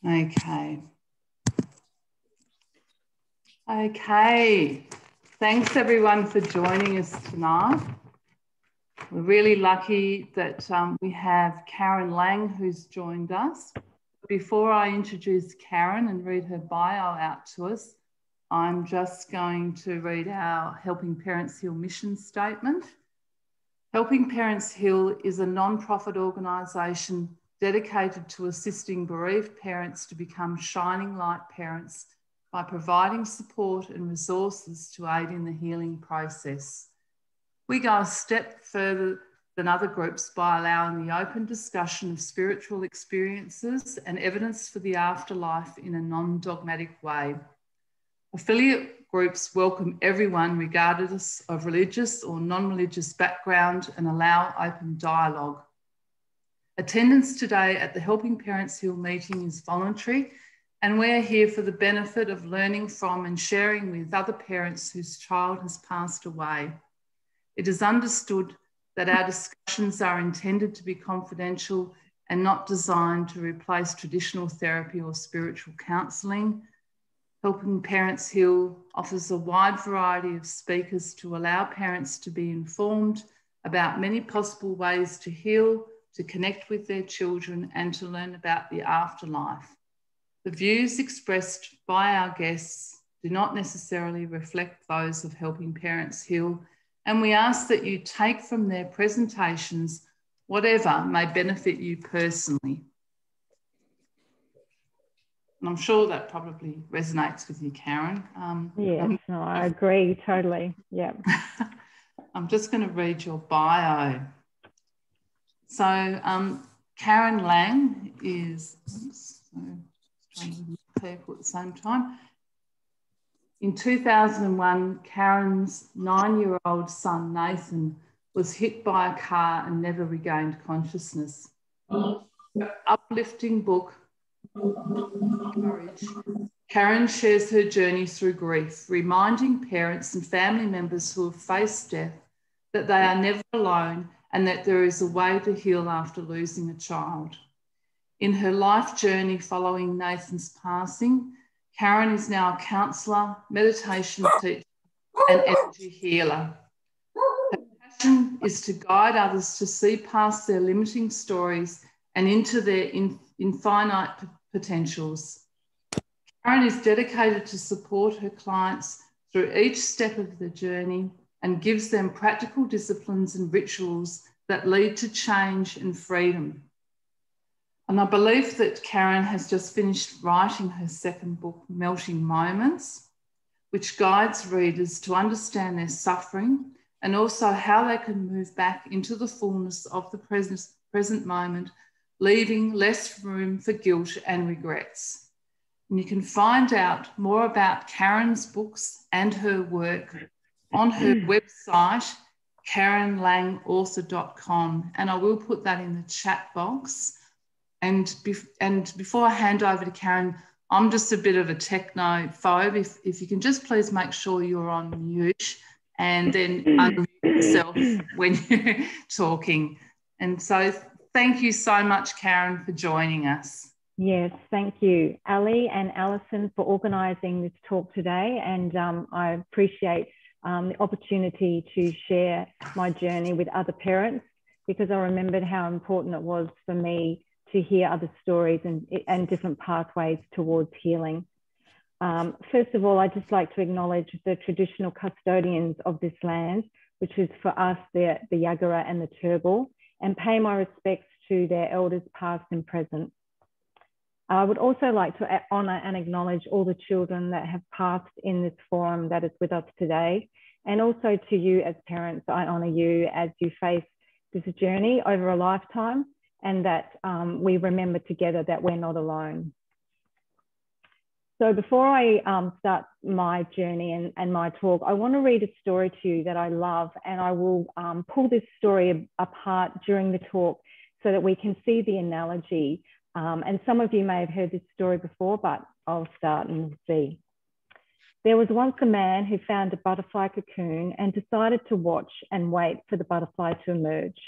Okay. Okay. Thanks everyone for joining us tonight. We're really lucky that we have Karen Lang who's joined us. Before I introduce Karen and read her bio out to us, I'm just going to read our Helping Parents Heal mission statement. Helping Parents Heal is a non-profit organisation dedicated to assisting bereaved parents to become shining light parents by providing support and resources to aid in the healing process. We go a step further than other groups by allowing the open discussion of spiritual experiences and evidence for the afterlife in a non-dogmatic way. Affiliate groups welcome everyone regardless of religious or non-religious background and allow open dialogue. Attendance today at the Helping Parents Heal meeting is voluntary, and we're here for the benefit of learning from and sharing with other parents whose child has passed away. It is understood that our discussions are intended to be confidential and not designed to replace traditional therapy or spiritual counselling. Helping Parents Heal offers a wide variety of speakers to allow parents to be informed about many possible ways to heal, to connect with their children, and to learn about the afterlife. The views expressed by our guests do not necessarily reflect those of Helping Parents Heal, and we ask that you take from their presentations whatever may benefit you personally. And I'm sure that probably resonates with you, Karen. Yes, no, I agree totally. Yeah. I'm just going to read your bio. So Karen Lang is, trying to read people at the same time. In 2001, Karen's 9-year-old son, Nathan, was hit by a car and never regained consciousness. Her uplifting book, Courage, Karen shares her journey through grief, reminding parents and family members who have faced death that they are never alone and that there is a way to heal after losing a child. In her life journey following Nathan's passing, Karen is now a counsellor, meditation teacher, and energy healer. Her passion is to guide others to see past their limiting stories and into their infinite potentials. Karen is dedicated to support her clients through each step of the journey and gives them practical disciplines and rituals that lead to change and freedom. And I believe that Karen has just finished writing her second book, Melting Moments, which guides readers to understand their suffering and also how they can move back into the fullness of the present moment, leaving less room for guilt and regrets. And you can find out more about Karen's books and her work on her website, karenlangauthor.com, and I will put that in the chat box. And before I hand over to Karen, I'm just a bit of a technophobe. If you can just please make sure you're on mute and then unmute yourself when you're talking. And so thank you so much, Karen, for joining us. Yes, thank you, Ali and Alison, for organising this talk today. And I appreciate the opportunity to share my journey with other parents, because I remembered how important it was for me to hear other stories and different pathways towards healing. First of all, I'd just like to acknowledge the traditional custodians of this land, which is for us, the Yagara and the Turrbal, and pay my respects to their elders past and present. I would also like to honour and acknowledge all the children that have passed in this forum that is with us today. And also to you as parents, I honour you as you face this journey over a lifetime, and that we remember together that we're not alone. So before I start my journey and my talk, I want to read a story to you that I love, and I will pull this story apart during the talk so that we can see the analogy. And some of you may have heard this story before, but I'll start and we'll see. There was once a man who found a butterfly cocoon and decided to watch and wait for the butterfly to emerge.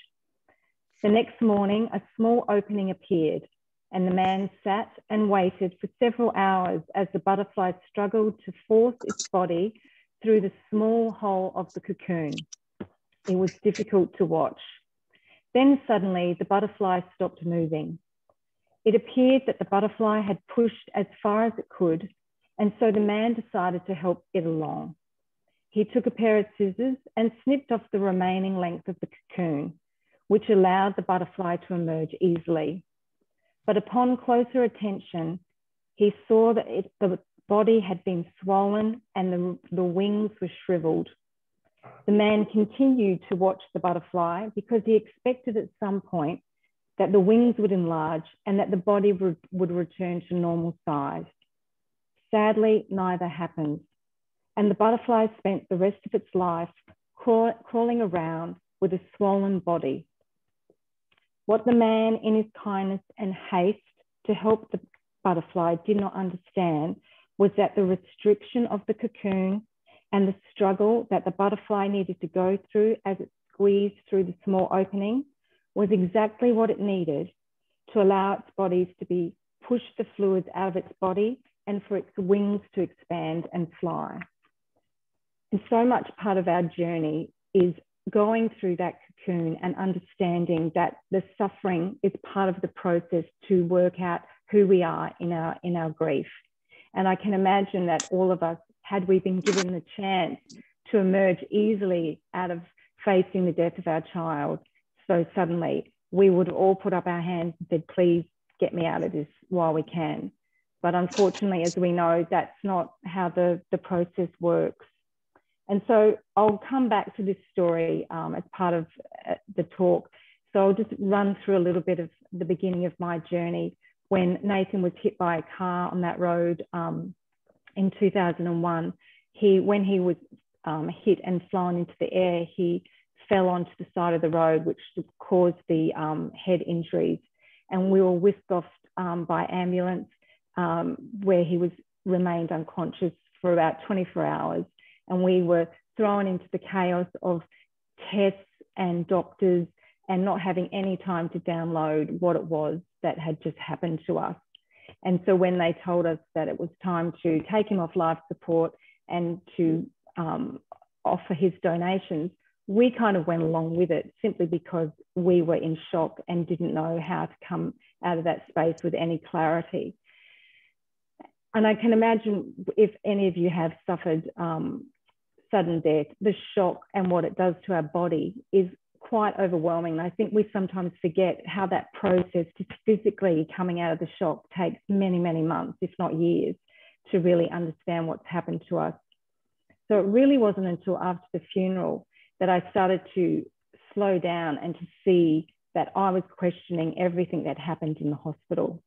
The next morning, a small opening appeared. and the man sat and waited for several hours as the butterfly struggled to force its body through the small hole of the cocoon. It was difficult to watch. Then suddenly the butterfly stopped moving. It appeared that the butterfly had pushed as far as it could, and so the man decided to help it along. He took a pair of scissors and snipped off the remaining length of the cocoon, which allowed the butterfly to emerge easily. But upon closer attention, he saw that the body had been swollen and the wings were shriveled. The man continued to watch the butterfly because he expected at some point that the wings would enlarge and that the body would return to normal size. Sadly, neither happened, and the butterfly spent the rest of its life crawling around with a swollen body. What the man, in his kindness and haste to help the butterfly, did not understand was that the restriction of the cocoon and the struggle that the butterfly needed to go through as it squeezed through the small opening was exactly what it needed to allow its bodies to push the fluids out of its body and for its wings to expand and fly. And so much part of our journey is going through that cocoon and understanding that the suffering is part of the process to work out who we are in our grief. And I can imagine that all of us, had we been given the chance to emerge easily out of facing the death of our child so suddenly, we would have all put up our hands and said, please get me out of this while we can. But unfortunately, as we know, that's not how the process works. And so I'll come back to this story as part of the talk. So I'll just run through a little bit of the beginning of my journey when Nathan was hit by a car on that road in 2001. When he was hit and flown into the air, he fell onto the side of the road, which caused the head injuries. And we were whisked off by ambulance, where he remained unconscious for about 24 hours. And we were thrown into the chaos of tests and doctors and not having any time to download what it was that had just happened to us. And so when they told us that it was time to take him off life support and to offer his donations, we kind of went along with it simply because we were in shock and didn't know how to come out of that space with any clarity. And I can imagine if any of you have suffered sudden death, the shock and what it does to our body is quite overwhelming. I think we sometimes forget how that process to physically coming out of the shock takes many, many months, if not years, to really understand what's happened to us. So it really wasn't until after the funeral that I started to slow down and to see that I was questioning everything that happened in the hospital.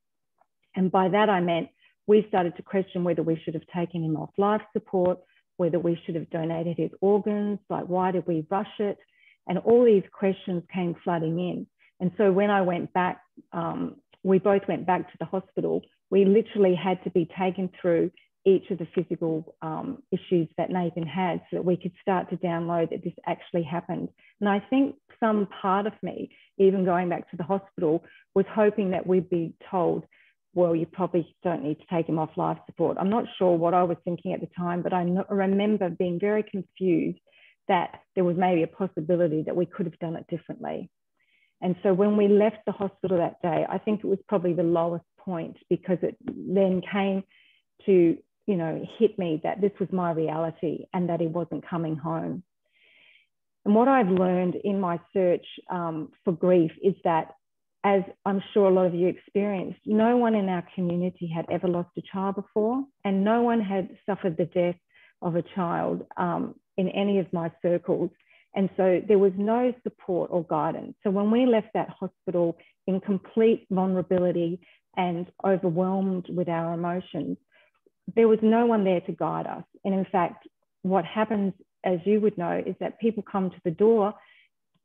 And by that I meant we started to question whether we should have taken him off life support, whether we should have donated his organs, like why did we rush it? And all these questions came flooding in. And so when I went back, we both went back to the hospital, we literally had to be taken through each of the physical issues that Nathan had so that we could start to download that this actually happened. And I think some part of me, even going back to the hospital, was hoping that we'd be told, well, you probably don't need to take him off life support. I'm not sure what I was thinking at the time, but I remember being very confused that there was maybe a possibility that we could have done it differently. And so when we left the hospital that day, I think it was probably the lowest point, because it then came to, hit me that this was my reality and that he wasn't coming home. And what I've learned in my search for grief is that, as I'm sure a lot of you experienced, no one in our community had ever lost a child before, and no one had suffered the death of a child in any of my circles. And so there was no support or guidance. So when we left that hospital in complete vulnerability and overwhelmed with our emotions, there was no one there to guide us. And in fact, what happens, as you would know, is that people come to the door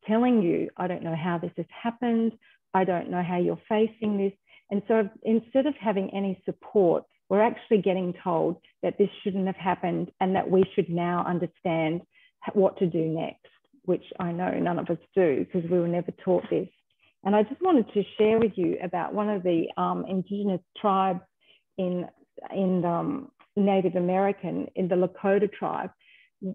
telling you, I don't know how this has happened, I don't know how you're facing this. And so instead of having any support, we're actually getting told that this shouldn't have happened and that we should now understand what to do next, which I know none of us do because we were never taught this. And I just wanted to share with you about one of the Indigenous tribes in Native American, in the Lakota tribe.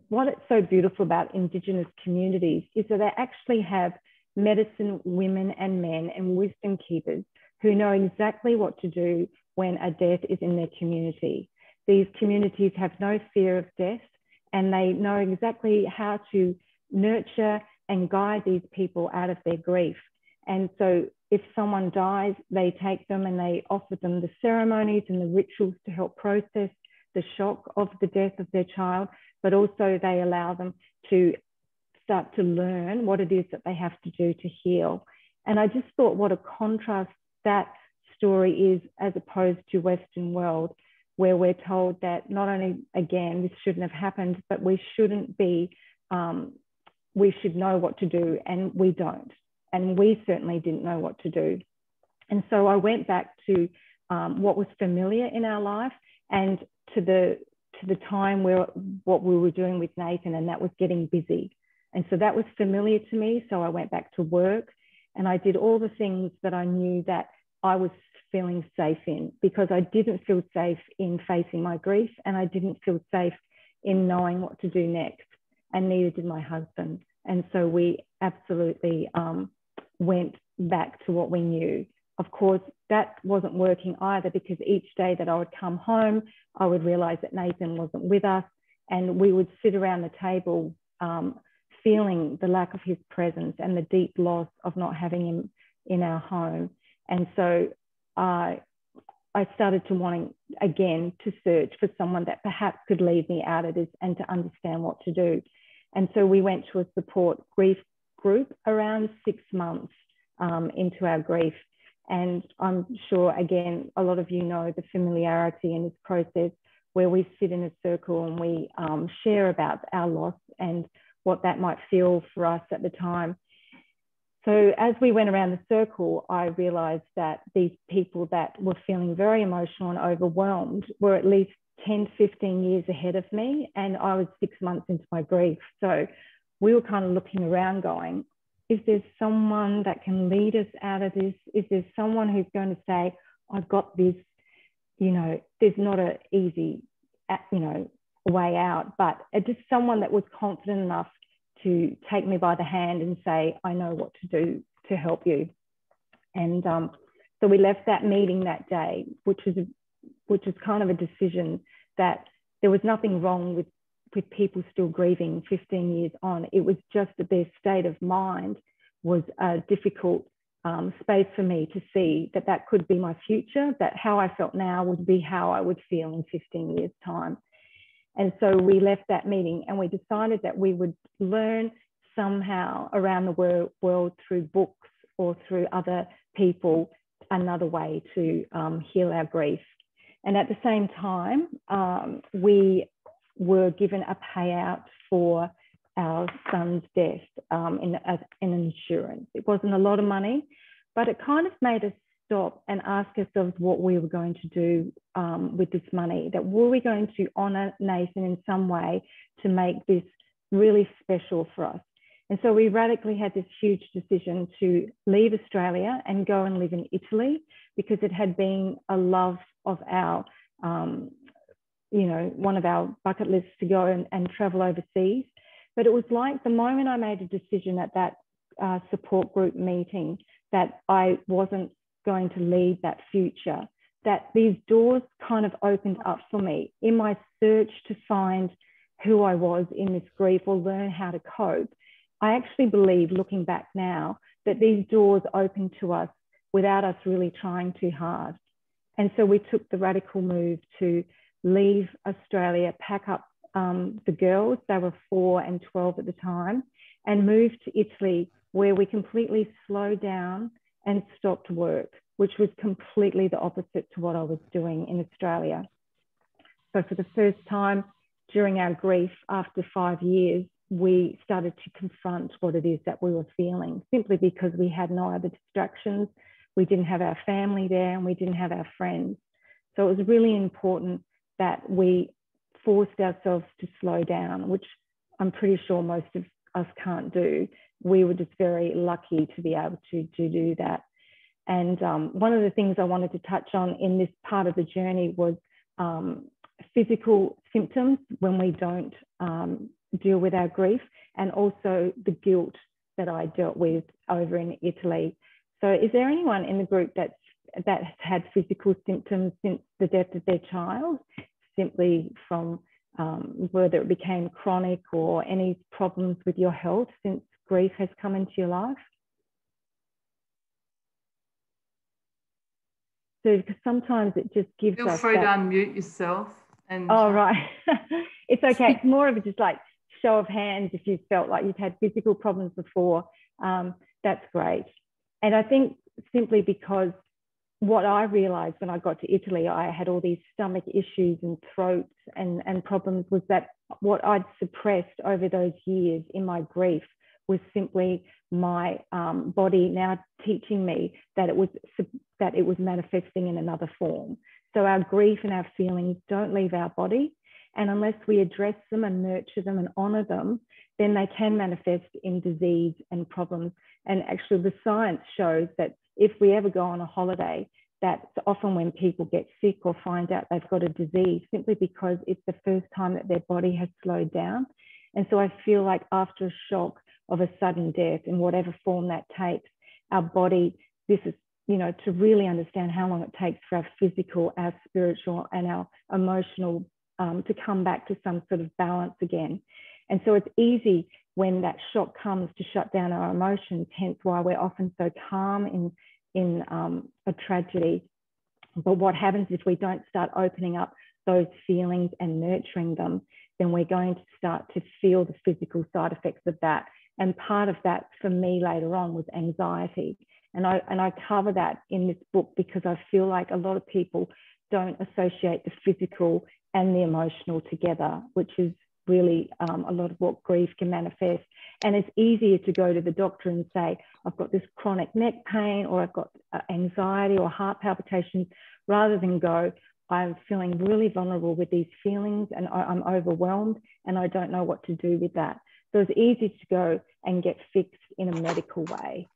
What it's so beautiful about Indigenous communities is that they actually have medicine women and men and wisdom keepers who know exactly what to do when a death is in their community. These communities have no fear of death, and they know exactly how to nurture and guide these people out of their grief. And so if someone dies, they take them and they offer them the ceremonies and the rituals to help process the shock of the death of their child, but also they allow them to start to learn what it is that they have to do to heal. And I just thought what a contrast that story is as opposed to Western world, where we're told that not only, again, this shouldn't have happened, but we shouldn't be, we should know what to do, and we don't. And we certainly didn't know what to do. And so I went back to what was familiar in our life and to the time where what we were doing with Nathan, and that was getting busy. And so that was familiar to me. So I went back to work and I did all the things that I knew that I was feeling safe in, because I didn't feel safe in facing my grief, and I didn't feel safe in knowing what to do next, and neither did my husband. And so we absolutely went back to what we knew. Of course, that wasn't working either, because each day that I would come home, I would realize that Nathan wasn't with us, and we would sit around the table feeling the lack of his presence and the deep loss of not having him in our home. And so I started to wanting again to search for someone that perhaps could lead me out of this and to understand what to do. And so we went to a support grief group around 6 months into our grief. And I'm sure, again, a lot of you know the familiarity in this process, where we sit in a circle and we share about our loss and what that might feel for us at the time. So as we went around the circle, I realized that these people that were feeling very emotional and overwhelmed were at least 10, 15 years ahead of me. And I was 6 months into my grief. So we were kind of looking around going, is there someone that can lead us out of this? Is there someone who's going to say, I've got this, you know, there's not an easy, you know, way out, but just someone that was confident enough to take me by the hand and say, I know what to do to help you. And so we left that meeting that day, which is kind of a decision that there was nothing wrong with people still grieving 15 years on. It was just that their state of mind was a difficult space for me to see that that could be my future, that how I felt now would be how I would feel in 15 years' time. And so we left that meeting and we decided that we would learn somehow around the world through books or through other people another way to heal our grief. And at the same time, we were given a payout for our son's death in an insurance. It wasn't a lot of money, but it kind of made us stop and ask ourselves what we were going to do with this money, that were we going to honour Nathan in some way to make this really special for us. And so we radically had this huge decision to leave Australia and go and live in Italy, because it had been a love of our, you know, one of our bucket lists to go and travel overseas. But it was like the moment I made a decision at that support group meeting that I wasn't going to lead that future, that these doors kind of opened up for me in my search to find who I was in this grief or learn how to cope. I actually believe, looking back now, that these doors opened to us without us really trying too hard. And so we took the radical move to leave Australia, pack up the girls, they were 4 and 12 at the time, and move to Italy, where we completely slowed down and stopped work, which was completely the opposite to what I was doing in Australia. So for the first time during our grief, after 5 years, we started to confront what it is that we were feeling, simply because we had no other distractions. We didn't have our family there and we didn't have our friends. So it was really important that we forced ourselves to slow down, which I'm pretty sure most of us can't do. we were just very lucky to be able to do that. And one of the things I wanted to touch on in this part of the journey was physical symptoms when we don't deal with our grief, and also the guilt that I dealt with over in Italy. So is there anyone in the group that has had physical symptoms since the death of their child, simply from whether it became chronic or any problems with your health since grief has come into your life? So because sometimes it just gives us... Feel free to unmute yourself. And oh, right. It's okay. It's more of a just like show of hands if you felt like you've had physical problems before. That's great. And I think simply because what I realized when I got to Italy, I had all these stomach issues and throats and problems, was that what I'd suppressed over those years in my grief was simply my body now teaching me that it was manifesting in another form. So our grief and our feelings don't leave our body. And unless we address them and nurture them and honor them, then they can manifest in disease and problems. And actually the science shows that if we ever go on a holiday, that's often when people get sick or find out they've got a disease, simply because it's the first time that their body has slowed down. And so I feel like after a shock of a sudden death, in whatever form that takes, our body, this is, you know, to really understand how long it takes for our physical, our spiritual and our emotional to come back to some sort of balance again. And so it's easy when that shock comes to shut down our emotions, hence why we're often so calm in a tragedy. But what happens if we don't start opening up those feelings and nurturing them, then we're going to start to feel the physical side effects of that. And part of that for me later on was anxiety. And I cover that in this book because I feel like a lot of people don't associate the physical and the emotional together, which is really a lot of what grief can manifest. And it's easier to go to the doctor and say, I've got this chronic neck pain, or I've got anxiety or heart palpitations, rather than go, I'm feeling really vulnerable with these feelings and I'm overwhelmed and I don't know what to do with that. So it's easy to go and get fixed in a medical way.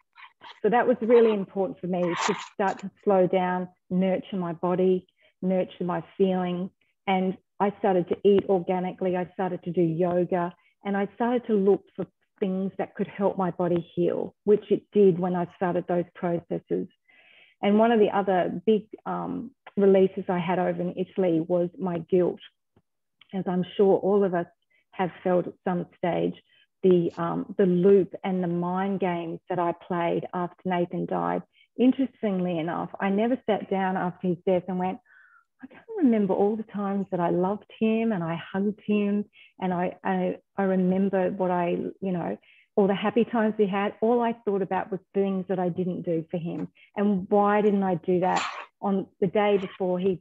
So that was really important for me to start to slow down, nurture my body, nurture my feelings. And I started to eat organically. I started to do yoga, and I started to look for things that could help my body heal, which it did when I started those processes. And one of the other big releases I had over in Italy was my guilt. As I'm sure all of us have felt at some stage, the loop and the mind games that I played after Nathan died. Interestingly enough, I never sat down after his death and went, I can't remember all the times that I loved him and I hugged him, and I remember what all the happy times we had. All I thought about was things that I didn't do for him, and why didn't I do that on the day before he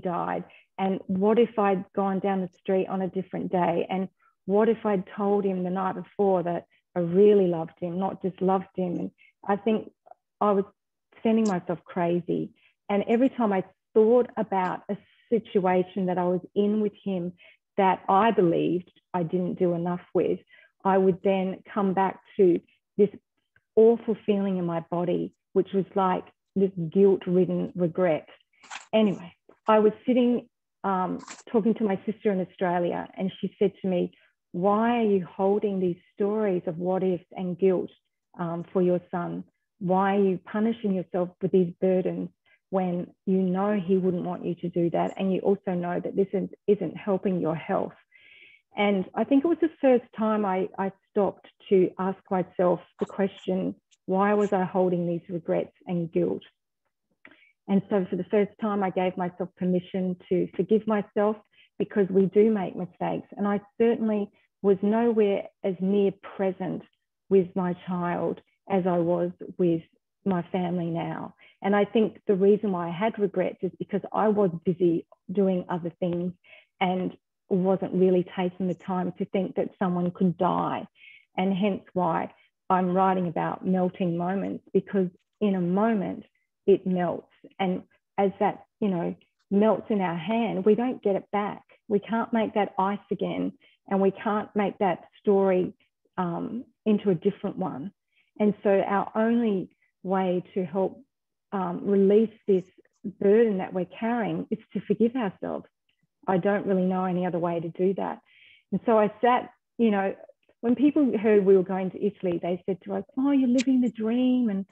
died? And what if I'd gone down the street on a different day? And what if I'd told him the night before that I really loved him, not just loved him? And I think I was sending myself crazy. And every time I thought about a situation that I was in with him that I believed I didn't do enough with, I would then come back to this awful feeling in my body, which was like this guilt-ridden regret. Anyway, I was sitting talking to my sister in Australia, and she said to me, why are you holding these stories of what ifs and guilt for your son? Why are you punishing yourself with these burdens when you know he wouldn't want you to do that, and you also know that this isn't helping your health? And I think it was the first time I stopped to ask myself the question, why was I holding these regrets and guilt? And so for the first time, I gave myself permission to forgive myself, because we do make mistakes. And I certainly was nowhere as near present with my child as I was with my family now. And I think the reason why I had regrets is because I was busy doing other things and wasn't really taking the time to think that someone could die. And hence why I'm writing about melting moments, because in a moment it melts. And as that, melts in our hand, we don't get it back. We can't make that ice again, and we can't make that story into a different one. And so our only way to help release this burden that we're carrying is to forgive ourselves. I don't really know any other way to do that. And so I sat, you know, when people heard we were going to Italy, they said to us, oh, you're living the dream. And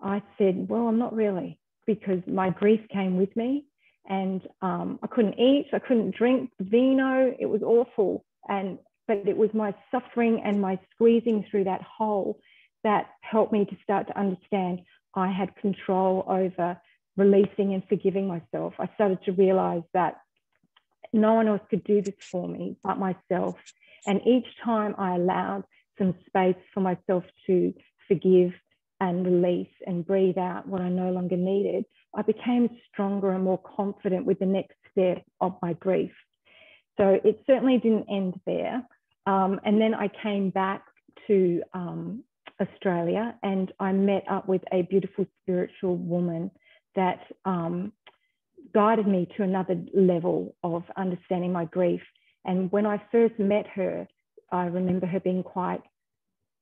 I said, well, I'm not really, because my grief came with me, and I couldn't eat, I couldn't drink vino. It was awful. But it was my suffering and my squeezing through that hole that helped me to start to understand I had control over releasing and forgiving myself. I started to realize that no one else could do this for me but myself. And each time I allowed some space for myself to forgive and release and breathe out what I no longer needed, I became stronger and more confident with the next step of my grief. So it certainly didn't end there. And then I came back to Australia, and I met up with a beautiful spiritual woman that guided me to another level of understanding my grief. And when I first met her, I remember her being quite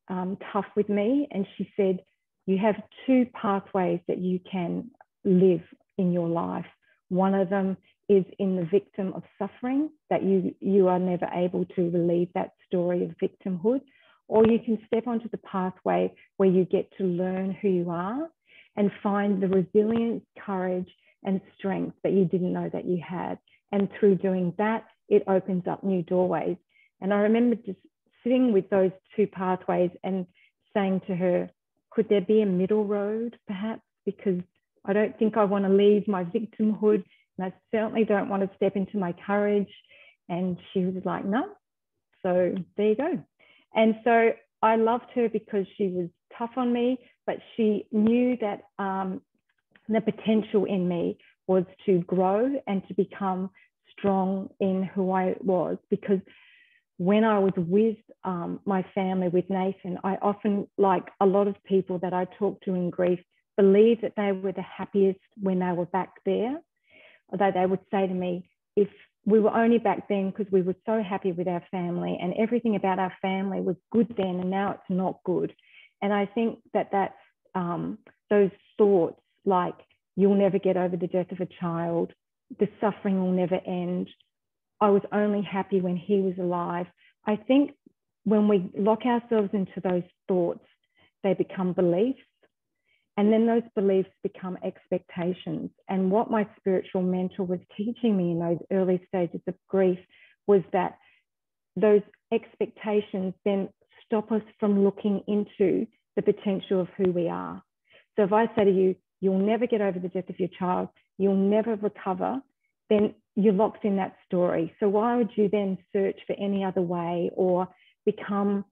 tough with me. And she said, you have two pathways that you can live in your life. One of them is in the victim of suffering, that you are never able to relieve that story of victimhood, or you can step onto the pathway where you get to learn who you are and find the resilience, courage, and strength that you didn't know that you had. And through doing that, it opens up new doorways. And I remember just sitting with those two pathways and saying to her, could there be a middle road perhaps? Because I don't think I want to leave my victimhood, and I certainly don't want to step into my courage. And she was like, no. So there you go. And so I loved her because she was tough on me, but she knew that the potential in me was to grow and to become strong in who I was. Because when I was with my family, with Nathan, I often, like a lot of people that I talk to in grief, believe that they were the happiest when they were back there. Although they would say to me, if we were only back then because we were so happy with our family and everything about our family was good then, and now it's not good. And I think that those thoughts like, you'll never get over the death of a child, the suffering will never end, I was only happy when he was alive. I think when we lock ourselves into those thoughts, they become beliefs. And then those beliefs become expectations. And what my spiritual mentor was teaching me in those early stages of grief was that those expectations then stop us from looking into the potential of who we are. So if I say to you, you'll never get over the death of your child, you'll never recover, then you're locked in that story. So why would you then search for any other way or become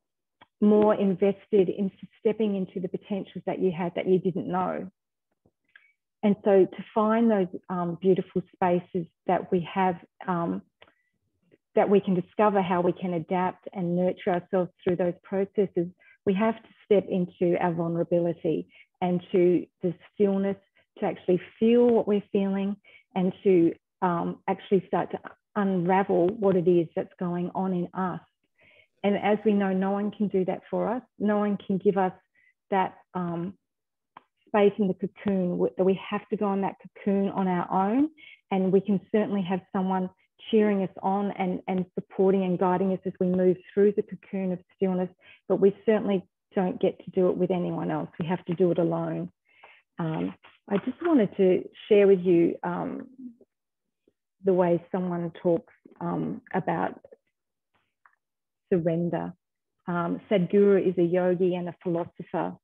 more invested in stepping into the potentials that you had that you didn't know? And so to find those beautiful spaces that we have, that we can discover how we can adapt and nurture ourselves through those processes, we have to step into our vulnerability and to the stillness, to actually feel what we're feeling, and to actually start to unravel what it is that's going on in us. And as we know, no one can do that for us. No one can give us that space in the cocoon, that we have to go in that cocoon on our own. And we can certainly have someone cheering us on and supporting and guiding us as we move through the cocoon of stillness. But we certainly don't get to do it with anyone else. We have to do it alone. I just wanted to share with you the way someone talks about surrender. Sadhguru is a yogi and a philosopher,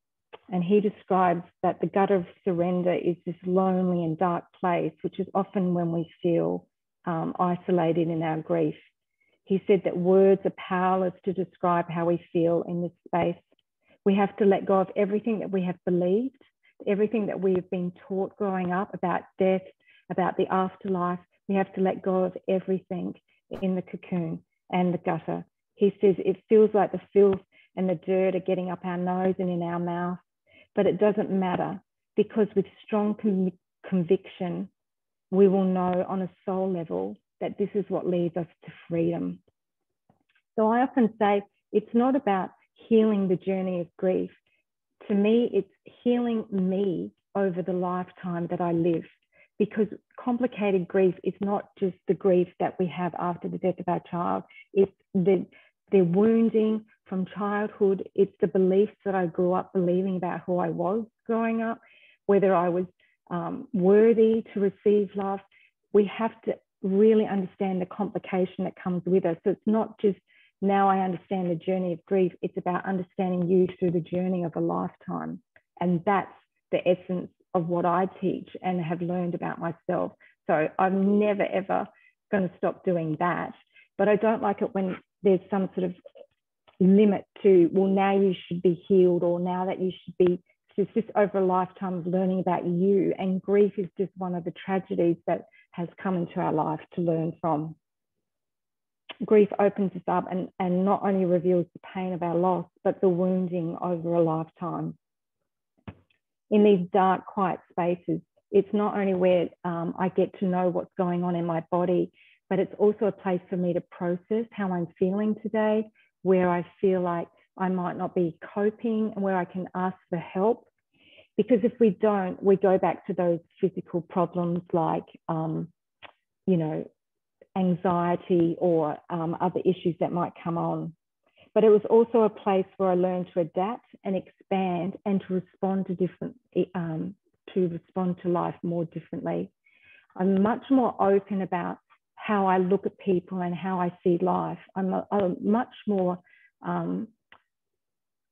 and he describes that the gut of surrender is this lonely and dark place, which is often when we feel isolated in our grief. He said that words are powerless to describe how we feel in this space. We have to let go of everything that we have believed, everything that we have been taught growing up about death, about the afterlife. We have to let go of everything in the cocoon and the gutter. He says it feels like the filth and the dirt are getting up our nose and in our mouth, but it doesn't matter, because with strong conviction, we will know on a soul level that this is what leads us to freedom. So I often say it's not about healing the journey of grief. To me, it's healing me over the lifetime that I lived, because complicated grief is not just the grief that we have after the death of our child. It's the wounding from childhood. It's the beliefs that I grew up believing about who I was growing up, whether I was worthy to receive love. We have to really understand the complication that comes with it. So it's not just now I understand the journey of grief. It's about understanding you through the journey of a lifetime. And that's the essence of what I teach and have learned about myself. So I'm never, ever going to stop doing that. But I don't like it when there's some sort of limit to, well, now you should be healed, or now that you should be, it's just over a lifetime of learning about you. And grief is just one of the tragedies that has come into our life to learn from. Grief opens us up and not only reveals the pain of our loss, but the wounding over a lifetime. In these dark, quiet spaces, it's not only where I get to know what's going on in my body, but it's also a place for me to process how I'm feeling today, where I feel like I might not be coping, and where I can ask for help. Because if we don't, we go back to those physical problems like, you know, anxiety or other issues that might come on. But it was also a place where I learned to adapt and expand and to respond to life more differently. I'm much more open about how I look at people and how I see life. I'm much more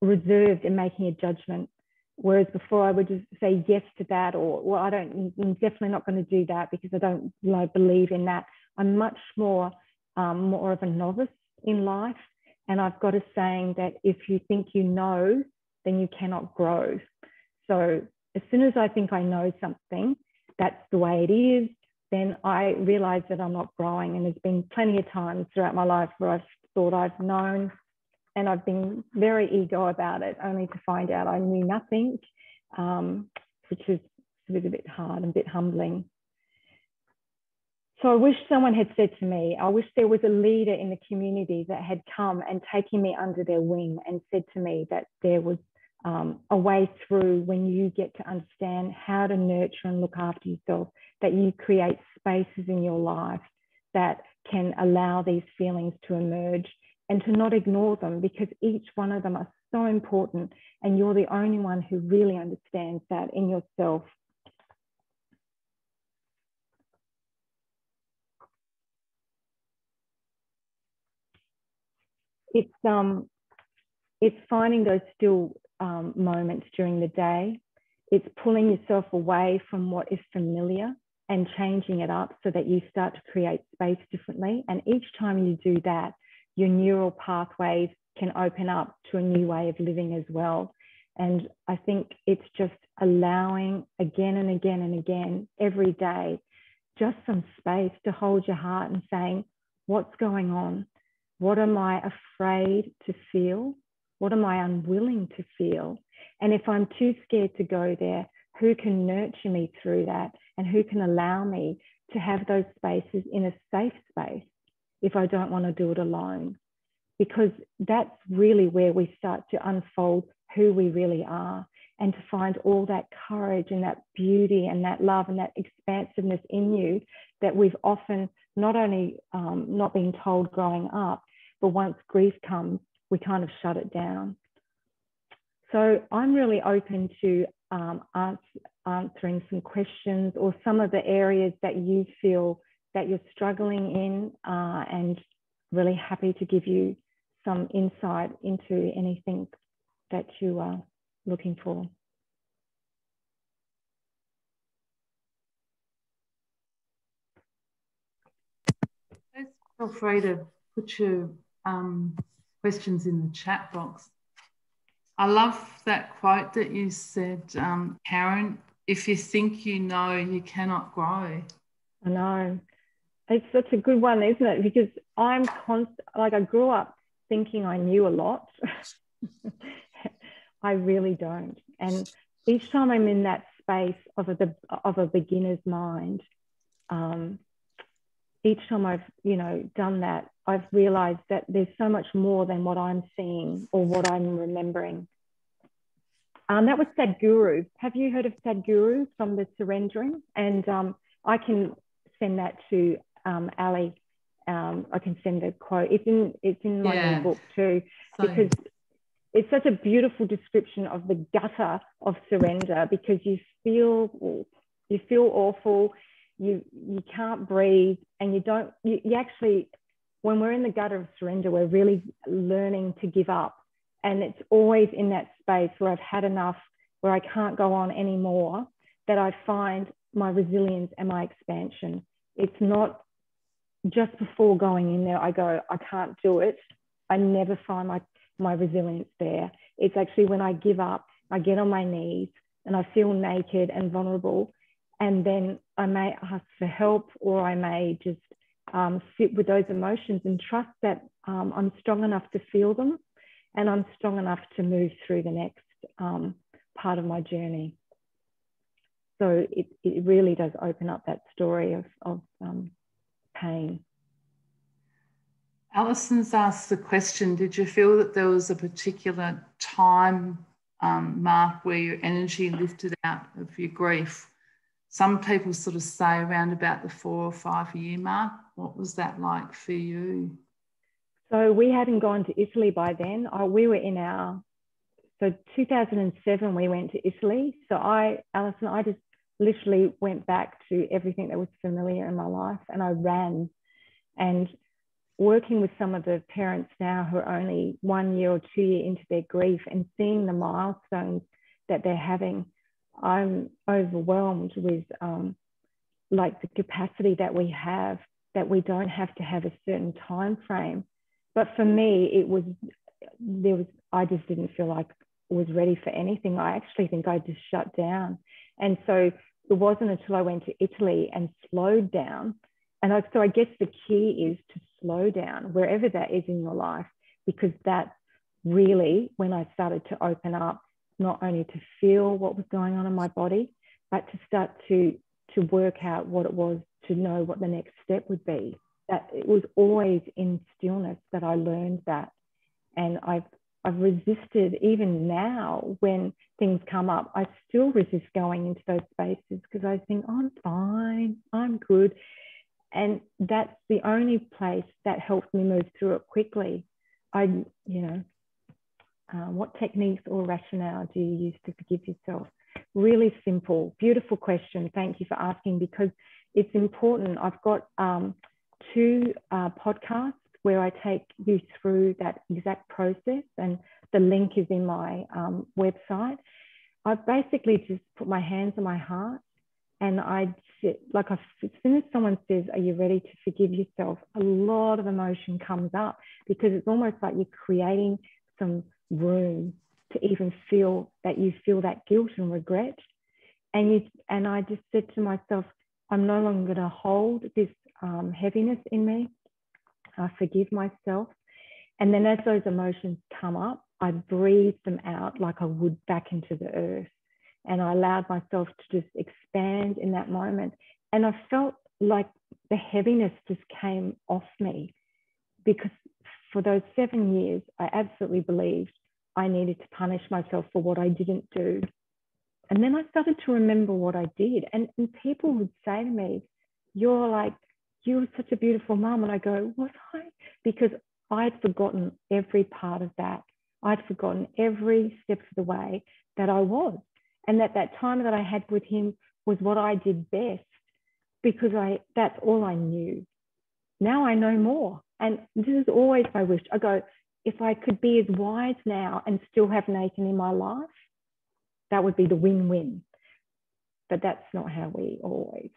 reserved in making a judgment. Whereas before I would just say yes to that, or, well, I'm definitely not going to do that because I don't believe in that. I'm much more of a novice in life. And I've got a saying that if you think you know, then you cannot grow. So as soon as I think I know something, that's the way it is, then I realize that I'm not growing. And there's been plenty of times throughout my life where I've thought I've known, and I've been very ego about it, only to find out I knew nothing, which is a bit hard and a bit humbling. So I wish someone had said to me, I wish there was a leader in the community that had come and taken me under their wing and said to me that there was a way through when you get to understand how to nurture and look after yourself, that you create spaces in your life that can allow these feelings to emerge, and to not ignore them, because each one of them are so important, and you're the only one who really understands that in yourself. It's finding those still moments during the day. It's pulling yourself away from what is familiar and changing it up so that you start to create space differently. And each time you do that, your neural pathways can open up to a new way of living as well. And I think it's just allowing again and again and again, every day, just some space to hold your heart and saying, what's going on? What am I afraid to feel? What am I unwilling to feel? And if I'm too scared to go there, who can nurture me through that? And who can allow me to have those spaces in a safe space if I don't want to do it alone? Because that's really where we start to unfold who we really are, and to find all that courage and that beauty and that love and that expansiveness in you that we've often not only not been told growing up, but once grief comes, we kind of shut it down. So I'm really open to answering some questions or some of the areas that you feel that you're struggling in, and really happy to give you some insight into anything that you are looking for. Feel free to put your questions in the chat box. I love that quote that you said, Karen, if you think you know, you cannot grow. I know. It's such a good one, isn't it? Because I grew up thinking I knew a lot. I really don't. And each time I'm in that space of a beginner's mind, each time I've, done that, I've realized that there's so much more than what I'm seeing or what I'm remembering. That was Sadhguru. Have you heard of Sadhguru from the Surrendering? And I can send that to Ali. I can send a quote. It's in my new book too, because it's such a beautiful description of the gutter of surrender, because you feel awful, you can't breathe, and you actually, when we're in the gutter of surrender, we're really learning to give up. And it's always in that space where I've had enough, where I can't go on anymore, that I find my resilience and my expansion. It's not just before going in there, I go, I can't do it. I never find my resilience there. It's actually when I give up, I get on my knees and I feel naked and vulnerable. And then I may ask for help, or I may just sit with those emotions and trust that I'm strong enough to feel them, and I'm strong enough to move through the next part of my journey. So it really does open up that story of pain. Alison's asked the question, did you feel that there was a particular time mark where your energy lifted out of your grief? Some people sort of say around about the 4 or 5 year mark. What was that like for you? So we hadn't gone to Italy by then. We were so 2007 we went to Italy. So Alison, I just literally went back to everything that was familiar in my life, and I ran. And working with some of the parents now who are only 1 year or 2 year into their grief, and seeing the milestones that they're having, I'm overwhelmed with like the capacity that we have, that we don't have to have a certain time frame. But for me, I just didn't feel like I was ready for anything. I actually think I just shut down. And so it wasn't until I went to Italy and slowed down. And so I guess the key is to slow down wherever that is in your life, because that's really when I started to open up, not only to feel what was going on in my body, but to start to work out what it was, to know what the next step would be. That it was always in stillness that I learned that. And I've resisted, even now when things come up, I still resist going into those spaces, because I think, oh, I'm fine, I'm good. And that's the only place that helps me move through it quickly. What techniques or rationale do you use to forgive yourself? Really simple, beautiful question. Thank you for asking, because it's important. I've got 2 podcasts where I take you through that exact process, and the link is in my website. I basically just put my hands on my heart, and I sit, like, as soon as someone says, are you ready to forgive yourself? A lot of emotion comes up, because it's almost like you're creating some room to even feel that guilt and regret. And I just said to myself, I'm no longer going to hold this heaviness in me. I forgive myself. And then as those emotions come up, I breathe them out like I would back into the earth. And I allowed myself to just expand in that moment. And I felt like the heaviness just came off me, because for those 7 years, I absolutely believed I needed to punish myself for what I didn't do. And then I started to remember what I did. And people would say to me, you're such a beautiful mum. And I go, was I? Because I'd forgotten every part of that. I'd forgotten every step of the way that I was. And that time that I had with him was what I did best, because that's all I knew. Now I know more. And this is always my wish. I go, if I could be as wise now and still have Nathan in my life, that would be the win-win. But that's not how we always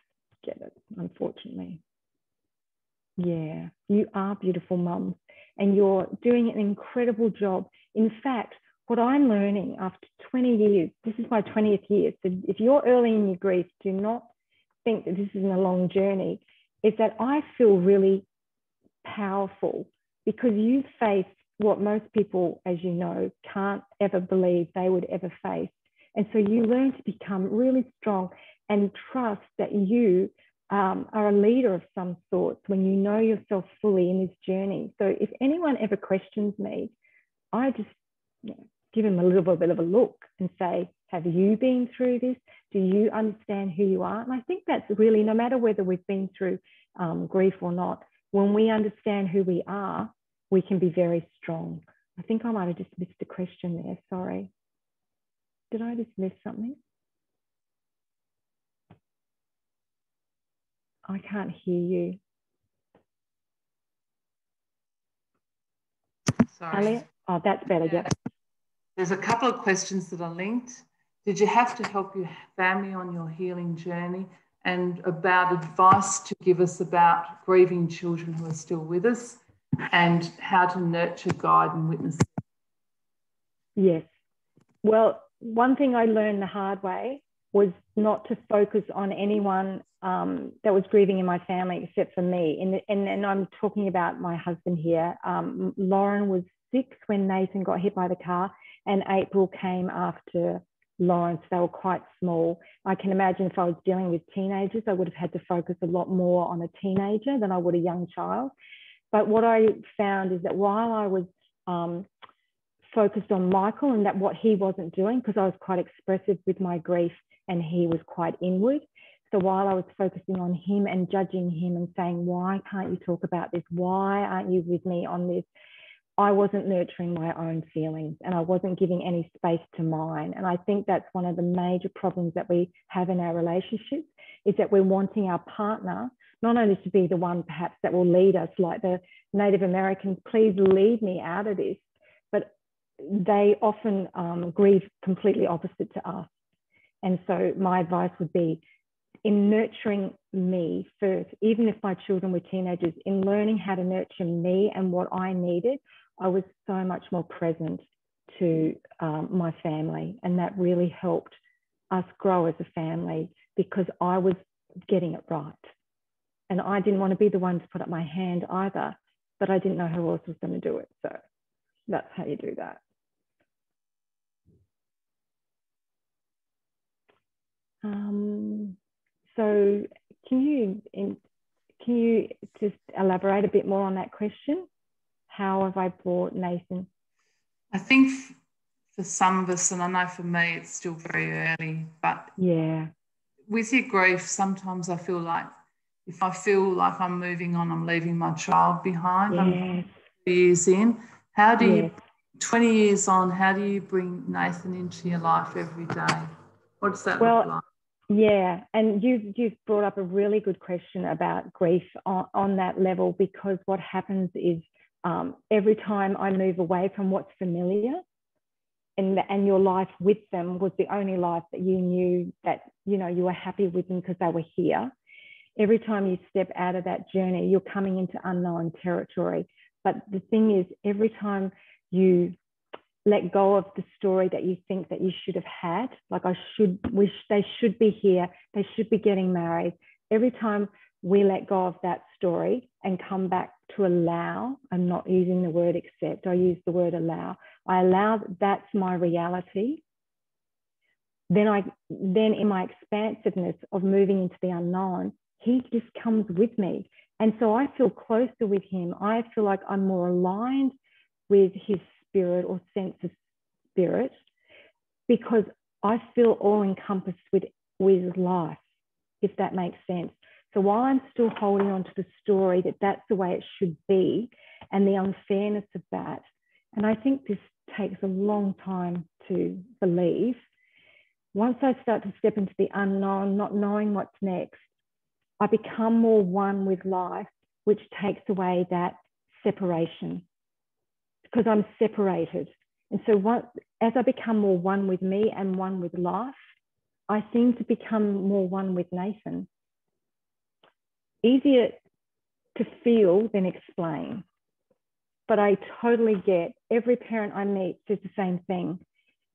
get it, unfortunately. Yeah, you are beautiful mums, and you're doing an incredible job. In fact, what I'm learning after 20 years, this is my 20th year, so if you're early in your grief, do not think that this isn't a long journey, is that I feel really powerful, because you've faced what most people, as you know, can't ever believe they would ever face. And so you learn to become really strong and trust that you are a leader of some sort, when you know yourself fully in this journey. So if anyone ever questions me, I just give them a little bit of a look and say, have you been through this? Do you understand who you are? And I think that's really, no matter whether we've been through grief or not, when we understand who we are, we can be very strong. I think I might have just missed a question there. Sorry. Did I just miss something? I can't hear you. Sorry. Elliot? Oh, that's better. Yeah. Yep. There's a couple of questions that are linked. Did you have to help your family on your healing journey? And about advice to give us about grieving children who are still with us and how to nurture, guide and witness. Yes. Well, one thing I learned the hard way was not to focus on anyone that was grieving in my family except for me. And I'm talking about my husband here. Lauren was 6 when Nathan got hit by the car, and April came after Lauren. So they were quite small. I can imagine if I was dealing with teenagers, I would have had to focus a lot more on a teenager than I would a young child. But what I found is that while I was focused on Michael and that what he wasn't doing, because I was quite expressive with my grief and he was quite inward. So while I was focusing on him and judging him and saying, why can't you talk about this? Why aren't you with me on this? I wasn't nurturing my own feelings and I wasn't giving any space to mine. And I think that's one of the major problems that we have in our relationships, is that we're wanting our partner not only to be the one perhaps that will lead us, like the Native Americans, please lead me out of this, but they often grieve completely opposite to us. And so my advice would be, in nurturing me first, even if my children were teenagers, in learning how to nurture me and what I needed, I was so much more present to my family. And that really helped us grow as a family, because I was getting it right. And I didn't want to be the one to put up my hand either, but I didn't know who else was going to do it. So that's how you do that. So can you just elaborate a bit more on that question? How have I brought Nathan? I think for some of us, and I know for me it's still very early, but yeah, with your grief, sometimes I feel like if I feel like I'm moving on, I'm leaving my child behind. Yes. I'm 3 years in. How do yes. you, 20 years on, how do you bring Nathan into your life every day? What does that look like? Yeah, and you've brought up a really good question about grief on that level, because what happens is every time I move away from what's familiar, and your life with them was the only life that you knew, that you were happy with them because they were here. Every time you step out of that journey, you're coming into unknown territory. But the thing is, every time you let go of the story that you think that you should have had, like they should be here, they should be getting married. Every time we let go of that story and come back to allow, I'm not using the word accept, I use the word allow. I allow that's my reality. Then in my expansiveness of moving into the unknown, he just comes with me. And so I feel closer with him. I feel like I'm more aligned with his spirit or sense of spirit, because I feel all encompassed with life, if that makes sense. So while I'm still holding on to the story that that's the way it should be and the unfairness of that, and I think this takes a long time to believe, once I start to step into the unknown, not knowing what's next, I become more one with life, which takes away that separation, because I'm separated. And so as I become more one with me and one with life, I seem to become more one with Nathan. Easier to feel than explain. But I totally get, every parent I meet says the same thing.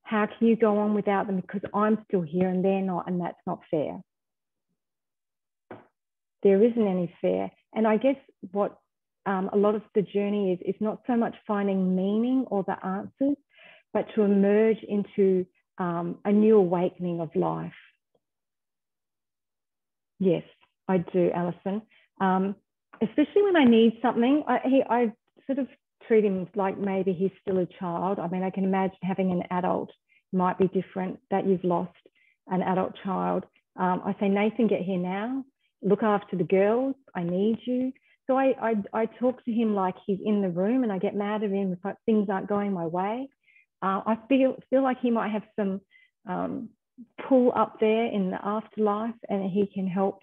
How can you go on without them? Because I'm still here and they're not, and that's not fair. There isn't any fair. And I guess what a lot of the journey is not so much finding meaning or the answers, but to emerge into a new awakening of life. Yes. I do, Alison. Especially when I need something, I sort of treat him like maybe he's still a child. I mean, I can imagine having an adult might be different, that you've lost an adult child. I say, Nathan, get here now. Look after the girls. I need you. So I talk to him like he's in the room, and I get mad at him if things aren't going my way. I feel like he might have some pull up there in the afterlife, and he can help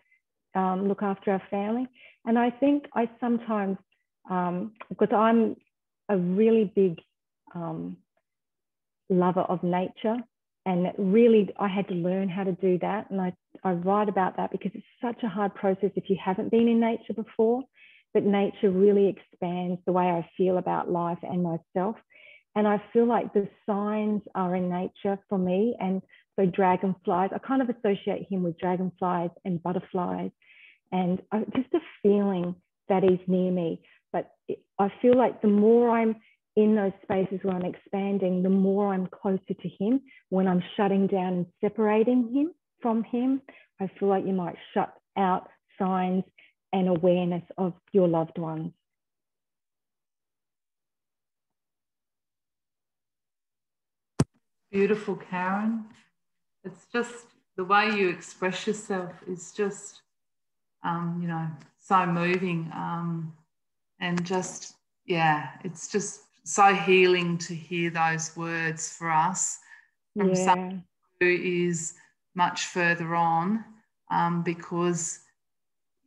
look after our family. And I think I sometimes, because I'm a really big lover of nature, and really I had to learn how to do that. And I write about that because it's such a hard process if you haven't been in nature before. But nature really expands the way I feel about life and myself. And I feel like the signs are in nature for me. And so dragonflies, I kind of associate him with dragonflies and butterflies, and just a feeling that he's near me. But I feel like the more I'm in those spaces where I'm expanding, the more I'm closer to him. When I'm shutting down and separating him from him, I feel like you might shut out signs and awareness of your loved ones. Beautiful, Karen. It's just the way you express yourself is just, you know, so moving, and just, yeah, it's just so healing to hear those words for us from someone who is much further on, because,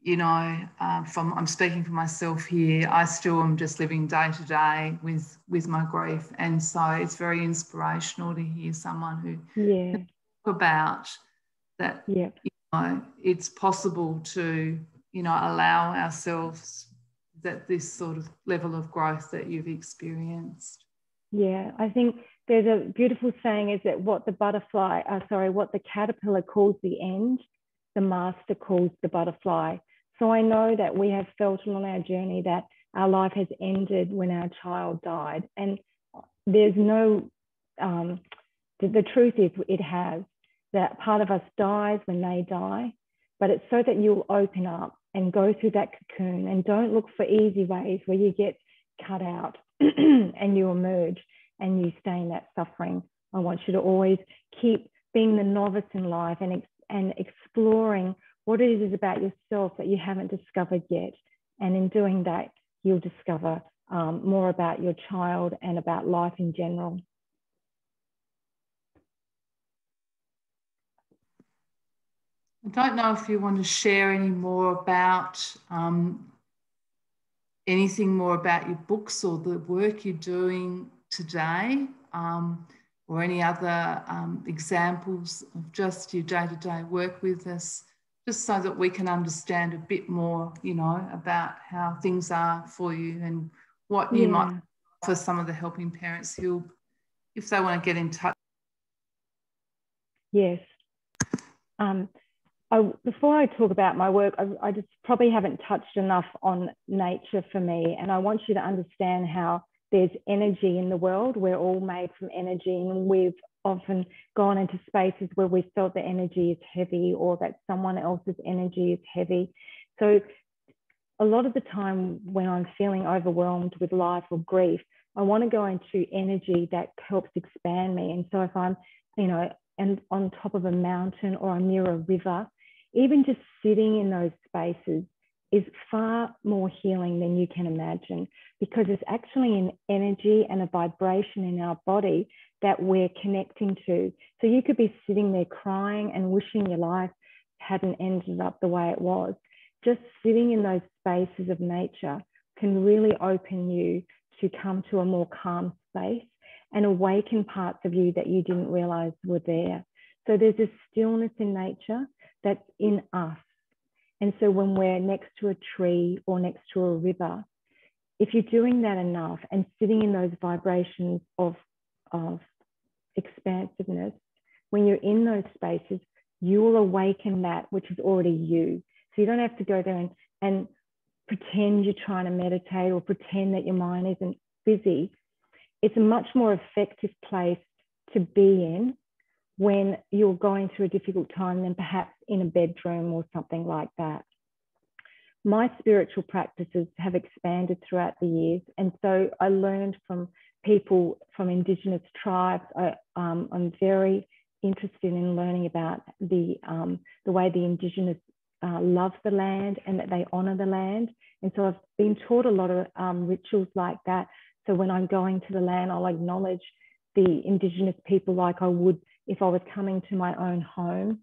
you know, I'm speaking for myself here. I still am just living day to day with my grief, and so it's very inspirational to hear someone who can talk about that. You know, it's possible to, you know, allow ourselves that this sort of level of growth that you've experienced. Yeah, I think there's a beautiful saying is that what the caterpillar calls the end, the master calls the butterfly. So I know that we have felt along our journey that our life has ended when our child died. And there's no, the truth is it has, that part of us dies when they die, but it's so that you'll open up and go through that cocoon, and don't look for easy ways where you get cut out and you emerge and you stay in that suffering. I want you to always keep being the novice in life and exploring what it is about yourself that you haven't discovered yet. And in doing that, you'll discover more about your child and about life in general. I don't know if you want to share any more about anything more about your books or the work you're doing today, or any other examples of just your day-to-day work with us, just so that we can understand a bit more, you know, about how things are for you and what you might offer some of the helping parents who, if they want to get in touch. Yes. Before I talk about my work, I just probably haven't touched enough on nature for me. And I want you to understand how there's energy in the world. We're all made from energy, and we've often gone into spaces where we felt the energy is heavy, or that someone else's energy is heavy. So a lot of the time when I'm feeling overwhelmed with life or grief, I want to go into energy that helps expand me. And so if I'm, you know, and on top of a mountain or I'm near a river, even just sitting in those spaces is far more healing than you can imagine, because it's actually an energy and a vibration in our body that we're connecting to. So you could be sitting there crying and wishing your life hadn't ended up the way it was. Just sitting in those spaces of nature can really open you to come to a more calm space and awaken parts of you that you didn't realize were there. So there's a stillness in nature that's in us. And so when we're next to a tree or next to a river, if you're doing that enough and sitting in those vibrations of expansiveness, when you're in those spaces, you will awaken that which is already you. So you don't have to go there and pretend you're trying to meditate or pretend that your mind isn't busy. It's a much more effective place to be in when you're going through a difficult time than perhaps in a bedroom or something like that. my spiritual practices have expanded throughout the years. And so I learned from people from Indigenous tribes. I'm very interested in learning about the way the Indigenous love the land and that they honour the land. And so I've been taught a lot of rituals like that. So when I'm going to the land, I'll acknowledge the Indigenous people like I would if I was coming to my own home.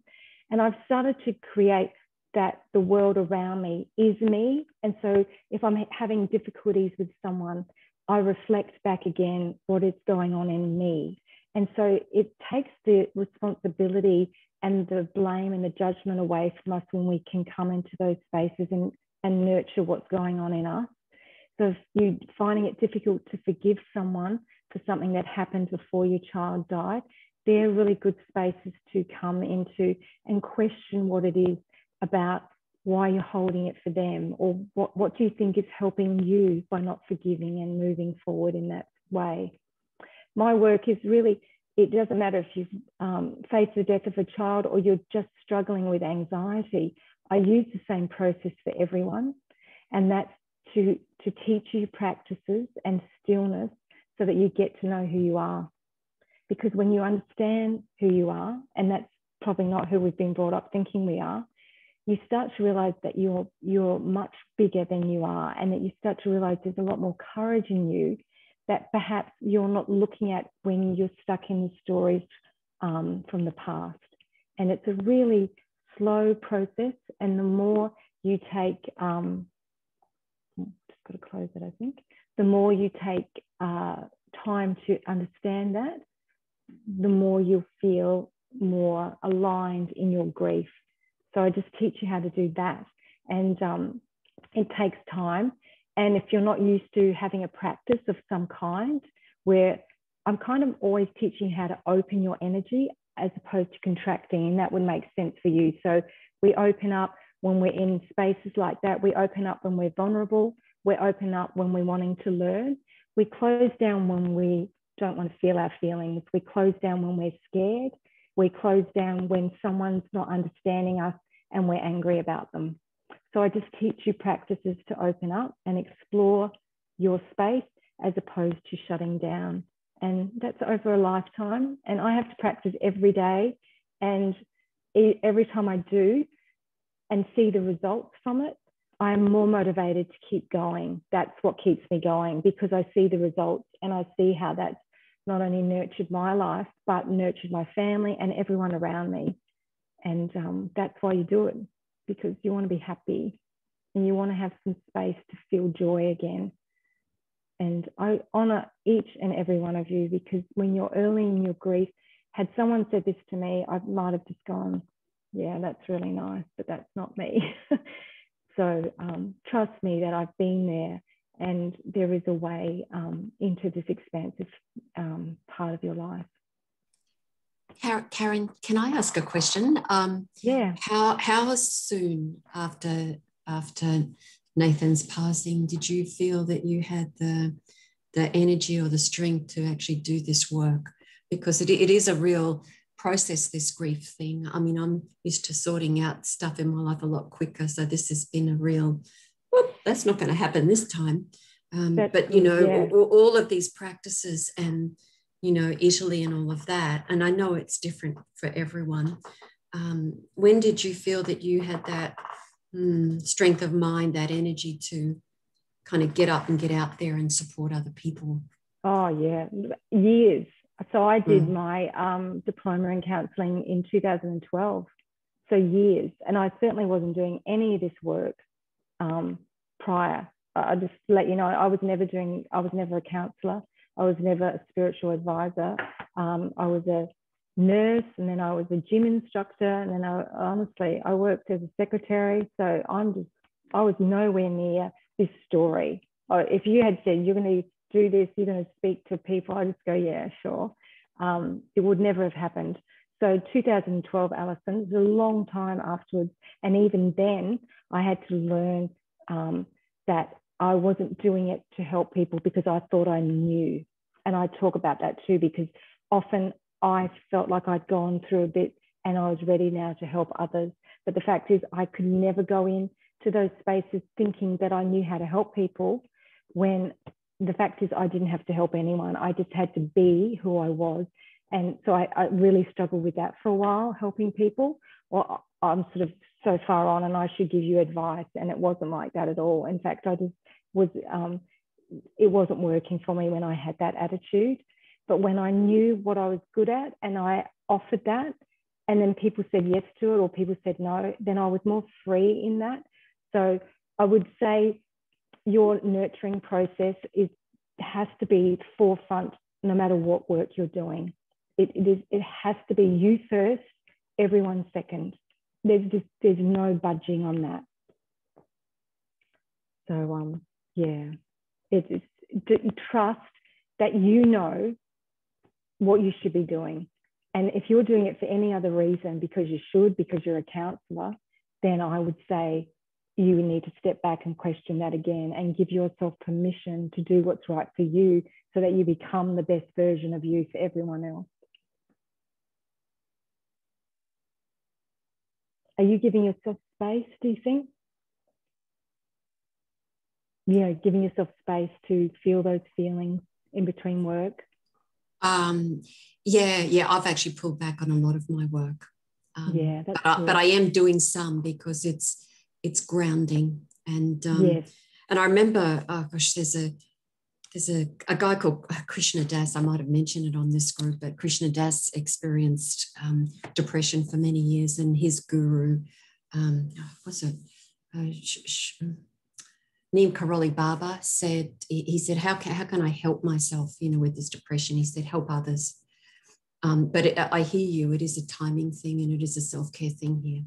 And I've started to create that the world around me is me. And so if I'm having difficulties with someone, I reflect back again what is going on in me. And so it takes the responsibility and the blame and the judgment away from us when we can come into those spaces and nurture what's going on in us. So if you're finding it difficult to forgive someone for something that happened before your child died, they're really good spaces to come into and question what it is about why you're holding it for them, or what do you think is helping you by not forgiving and moving forward in that way. My work is really, it doesn't matter if you've faced the death of a child or you're just struggling with anxiety. I use the same process for everyone, and that's to teach you practices and stillness so that you get to know who you are. Because when you understand who you are, and that's probably not who we've been brought up thinking we are, you start to realize that you're much bigger than you are, and that you start to realize there's a lot more courage in you that perhaps you're not looking at when you're stuck in the stories from the past. And it's a really slow process, and the more you take, just got to close it, I think, the more you take time to understand that, the more you'll feel more aligned in your grief. So I just teach you how to do that. And it takes time. And if you're not used to having a practice of some kind, where I'm kind of always teaching how to open your energy as opposed to contracting, and that would make sense for you. So we open up when we're in spaces like that. We open up when we're vulnerable. We open up when we're wanting to learn. We close down when we don't want to feel our feelings. We close down when we're scared. We close down when someone's not understanding us and we're angry about them. So I just teach you practices to open up and explore your space as opposed to shutting down. And that's over a lifetime. And I have to practice every day. And every time I do and see the results from it, I'm more motivated to keep going. That's what keeps me going, because I see the results and I see how that's not only nurtured my life, but nurtured my family and everyone around me. And that's why you do it, because you want to be happy and you want to have some space to feel joy again. And I honor each and every one of you, because when you're early in your grief, had someone said this to me, I might have just gone, yeah, that's really nice, but that's not me. So trust me that I've been there, and there is a way into this expansive part of your life. Karen, can I ask a question? Yeah. How soon after Nathan's passing did you feel that you had the energy or the strength to actually do this work? Because it is a real process, this grief thing. I mean, I'm used to sorting out stuff in my life a lot quicker, so this has been a real, whoop, that's not going to happen this time. But you know, yeah, all of these practices and, you know, Italy and all of that, and I know it's different for everyone. When did you feel that you had that strength of mind, that energy to kind of get up and get out there and support other people? Oh yeah, years. So I did my diploma in counselling in 2012. So years, and I certainly wasn't doing any of this work prior. I just let you know, I was never a counsellor. I was never a spiritual advisor. I was a nurse, and then I was a gym instructor, and then I worked as a secretary. So I was nowhere near this story. If you had said you're going to do this, you're going to speak to people, I just go, yeah, sure. It would never have happened. So 2012, Alison, it was a long time afterwards. And even then I had to learn that I wasn't doing it to help people because I thought I knew. And I talk about that too, because often I felt like I'd gone through a bit and I was ready now to help others. But the fact is I could never go in to those spaces thinking that I knew how to help people, when the fact is I didn't have to help anyone. I just had to be who I was. And so I really struggled with that for a while, helping people. Well, I'm sort of so far on and I should give you advice. And it wasn't like that at all. In fact, I just was, it wasn't working for me when I had that attitude. But when I knew what I was good at and I offered that, and then people said yes to it or people said no, then I was more free in that. So I would say your nurturing process has to be forefront no matter what work you're doing. It has to be you first, everyone second. There's no budging on that. So yeah, it's trust that you know what you should be doing. And if you're doing it for any other reason, because you should, because you're a counsellor, then I would say you need to step back and question that again and give yourself permission to do what's right for you so that you become the best version of you for everyone else. Are you giving yourself space, do you think? You know, giving yourself space to feel those feelings in between work? Yeah, I've actually pulled back on a lot of my work. Yeah, that's but I am doing some because it's grounding. And yes. And I remember, oh gosh, there's a guy called Krishna Das. I might have mentioned it on this group, but Krishna Das experienced depression for many years, and his guru, Neem Karoli Baba said, he said, how can I help myself, with this depression? He said, help others. But I hear you, it is a timing thing and it is a self-care thing here.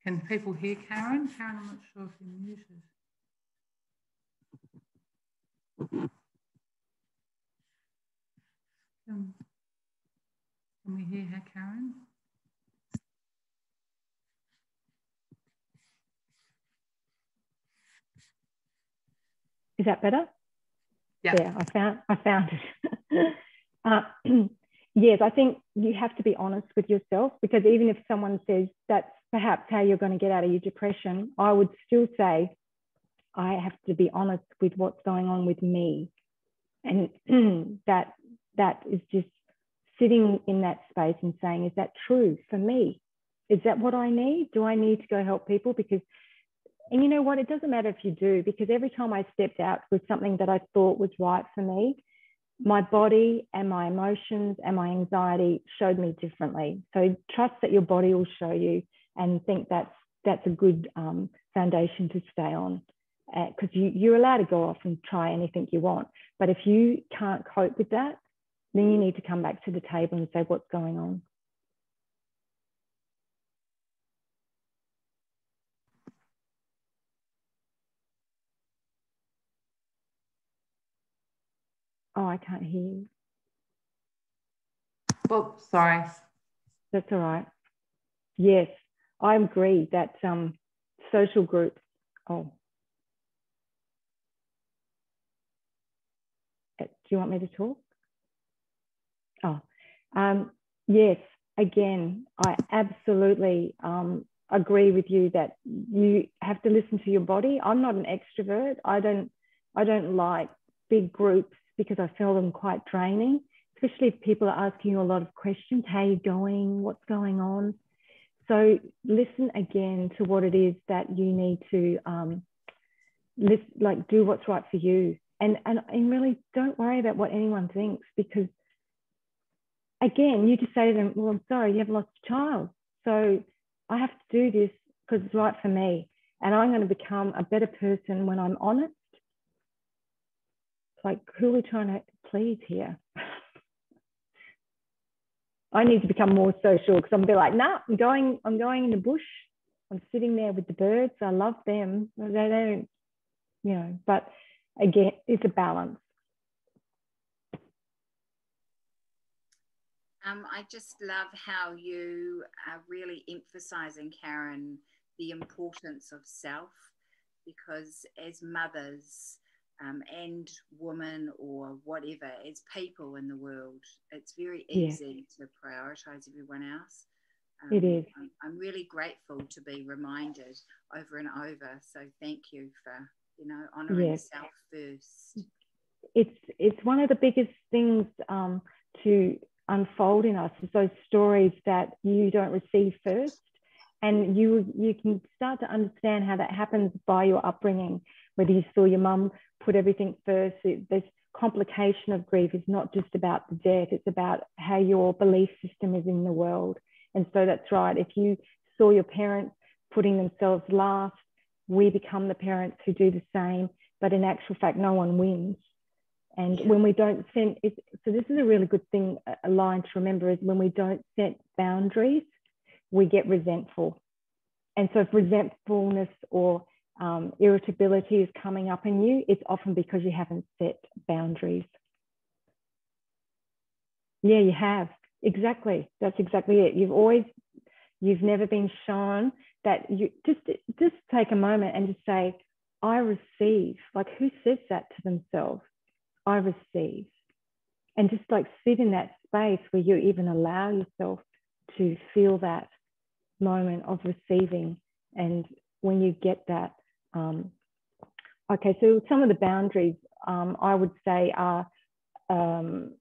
Can people hear Karen? Karen, I'm not sure if you're muted. Can we hear her, Karen? Is that better? Yeah, I found it. Yes, I think you have to be honest with yourself, because even if someone says that's perhaps how you're going to get out of your depression, I would still say I have to be honest with what's going on with me. And that is just sitting in that space and saying, is that true for me? Is that what I need? Do I need to go help people? And you know what? It doesn't matter if you do, because every time I stepped out with something that I thought was right for me, my body and my emotions and my anxiety showed me differently. So trust that your body will show you, and think that's a good foundation to stay on, because you're allowed to go off and try anything you want. But if you can't cope with that, then you need to come back to the table and say, what's going on? Oh, I can't hear you. Oh, sorry. That's all right. Yes, I agree that social groups. Oh, do you want me to talk? Oh, yes. Again, I absolutely agree with you that you have to listen to your body. I'm not an extrovert. I don't like big groups because I feel them quite draining, especially if people are asking you a lot of questions. How are you going? What's going on? So listen again to what it is that you need to do what's right for you. And really don't worry about what anyone thinks, because again, you just say to them, well, I'm sorry, you have lost a child. So I have to do this because it's right for me. And I'm going to become a better person when I'm honest. Like, who are we trying to please here? I need to become more social, because I'm be like, nah, I'm going in the bush. I'm sitting there with the birds. I love them. They don't, but again, it's a balance. I just love how you are really emphasizing, Karen, the importance of self, because as mothers, and women or whatever, as people in the world, it's very easy to prioritise everyone else. It is. I'm really grateful to be reminded over and over. So thank you for, honouring self first. It's one of the biggest things to unfold in us, is those stories that you don't receive first. And you can start to understand how that happens by your upbringing, whether you saw your mum put everything first. This complication of grief is not just about the death, it's about how your belief system is in the world. And so that's right. If you saw your parents putting themselves last, we become the parents who do the same. But in actual fact, no one wins. And when we don't set, so this is a really good thing, a line to remember, is when we don't set boundaries, we get resentful. And so if resentfulness or irritability is coming up in you, it's often because you haven't set boundaries. Yeah, you have. Exactly. That's exactly it. You've never been shown that. You just take a moment and just say, I receive. Like, who says that to themselves? I receive. And just like sit in that space where you even allow yourself to feel that moment of receiving. And when you get that, okay, so some of the boundaries I would say are, I'm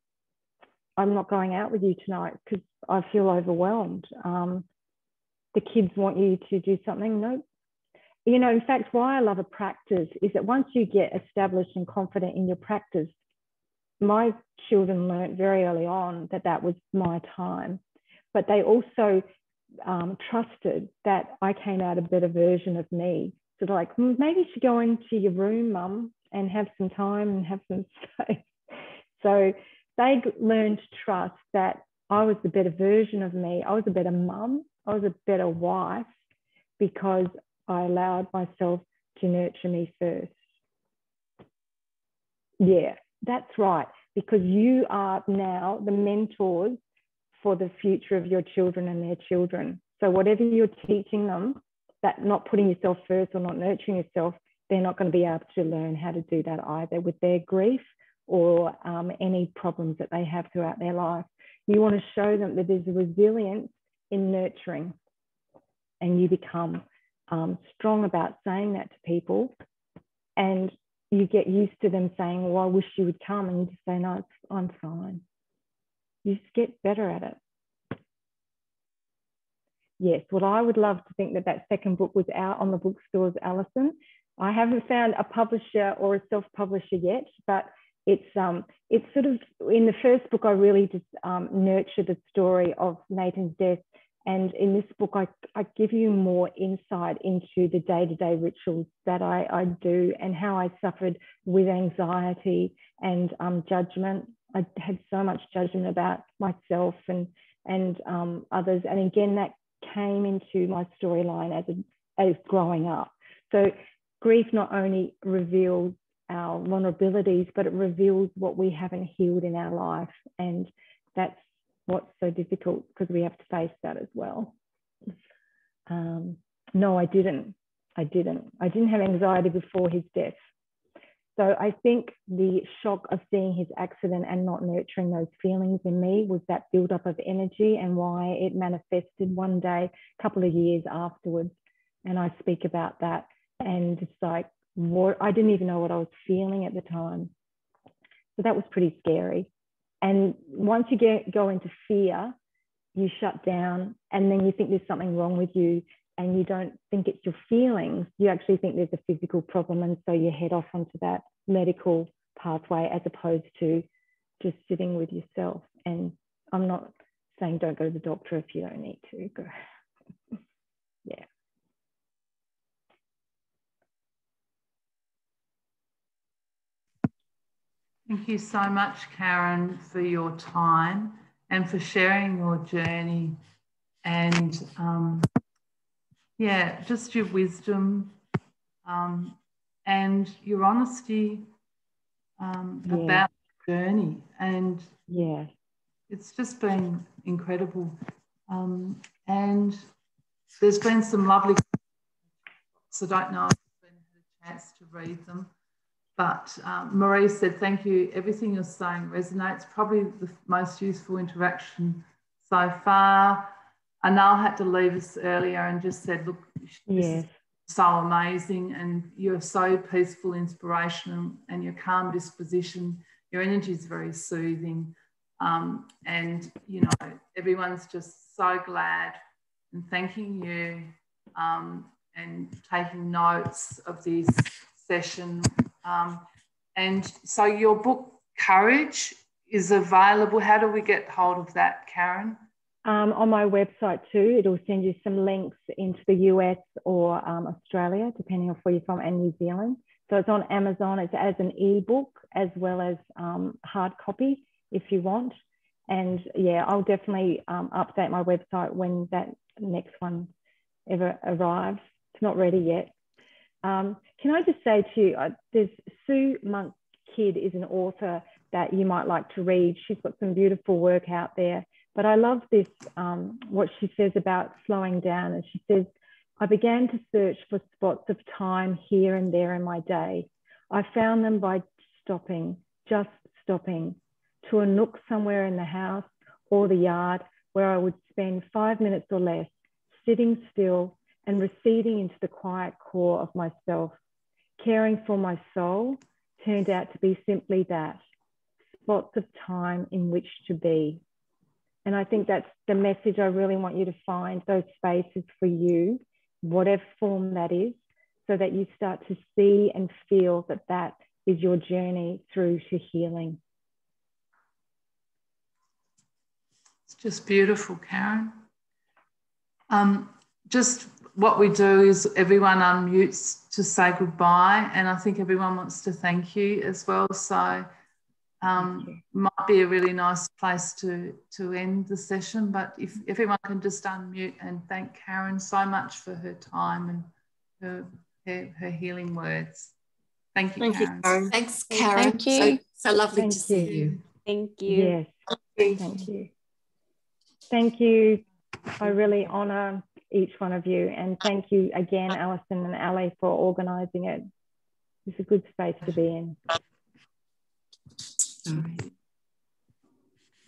not going out with you tonight because I feel overwhelmed. The kids want you to do something. No. In fact, why I love a practice is that once you get established and confident in your practice, my children learned very early on that was my time, but they also trusted that I came out a better version of me. So they're like, maybe you should go into your room, Mum, and have some time and have some space. So they learned to trust that I was the better version of me. I was a better mum. I was a better wife because I allowed myself to nurture me first. Yeah, that's right. Because you are now the mentors for the future of your children and their children. So whatever you're teaching them, that not putting yourself first or not nurturing yourself, they're not going to be able to learn how to do that either with their grief or any problems that they have throughout their life. You want to show them that there's a resilience in nurturing, and you become strong about saying that to people, and you get used to them saying, well, I wish you would come, and you just say, no, I'm fine. You just get better at it. Yes, well, I would love to think that second book was out on the bookstores, Alison. I haven't found a publisher or a self-publisher yet, but it's sort of, in the first book, I really just nurture the story of Nathan's death. And in this book, I give you more insight into the day-to-day rituals that I do and how I suffered with anxiety and judgment. I had so much judgment about myself and others. And again, that came into my storyline as growing up. So grief not only reveals our vulnerabilities, but it reveals what we haven't healed in our life. And that's what's so difficult, because we have to face that as well. No, I didn't have anxiety before his death. So I think the shock of seeing his accident and not nurturing those feelings in me was that buildup of energy, and why it manifested one day, a couple of years afterwards. And I speak about that, and it's like, I didn't even know what I was feeling at the time. So that was pretty scary. And once you go into fear, you shut down, and then you think there's something wrong with you, and you don't think it's your feelings. You actually think there's a physical problem, and so you head off onto that medical pathway as opposed to just sitting with yourself. And I'm not saying don't go to the doctor if you don't need to. Go. Yeah. Thank you so much, Karen, for your time and for sharing your journey and, just your wisdom and your honesty about the journey. And it's just been incredible. And there's been some lovely books. I don't know if you've had a chance to read them. But Marie said, thank you. Everything you're saying resonates. Probably the most useful interaction so far. Anal had to leave us earlier and just said, look, this is so amazing and you're so peaceful, inspirational, and your calm disposition. Your energy is very soothing. And, you know, everyone's just so glad and thanking you and taking notes of this session. And so your book, Courage, is available. How do we get hold of that, Karen? On my website too. It'll send you some links into the US or Australia, depending on where you're from, and New Zealand. So it's on Amazon. It's as an ebook as well as hard copy if you want. And yeah, I'll definitely update my website when that next one ever arrives. It's not ready yet. Can I just say to you, there's Sue Monk Kidd is an author that you might like to read. She's got some beautiful work out there. But I love this, what she says about slowing down. And she says, I began to search for spots of time here and there in my day. I found them by stopping, just stopping, to a nook somewhere in the house or the yard where I would spend 5 minutes or less, sitting still and receding into the quiet core of myself. Caring for my soul turned out to be simply that, spots of time in which to be. And I think that's the message I really want you to find, those spaces for you, whatever form that is, so that you start to see and feel that that is your journey through to healing. It's just beautiful, Karen. Just what we do is everyone unmutes to say goodbye, and I think everyone wants to thank you as well. So might be a really nice place to end the session, but if everyone can just unmute and thank Karen so much for her time and her healing words. Thank you, Karen. Thanks, Karen. Thank you. So lovely to see you. Thank you. Yes. Thank you. Thank you. I really honour each one of you, and thank you again, Alison and Ali, for organising it. It's a good space to be in. All right.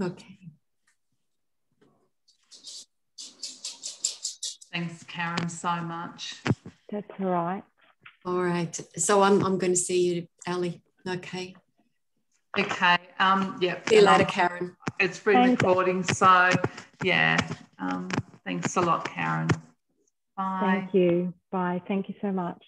Okay. Thanks, Karen, so much. That's all right. All right. So I'm going to see you, Ali. Okay. Okay. Yeah. See you later, Karen. It's pre-recording, so yeah. Thanks a lot, Karen. Bye. Thank you. Bye. Thank you so much.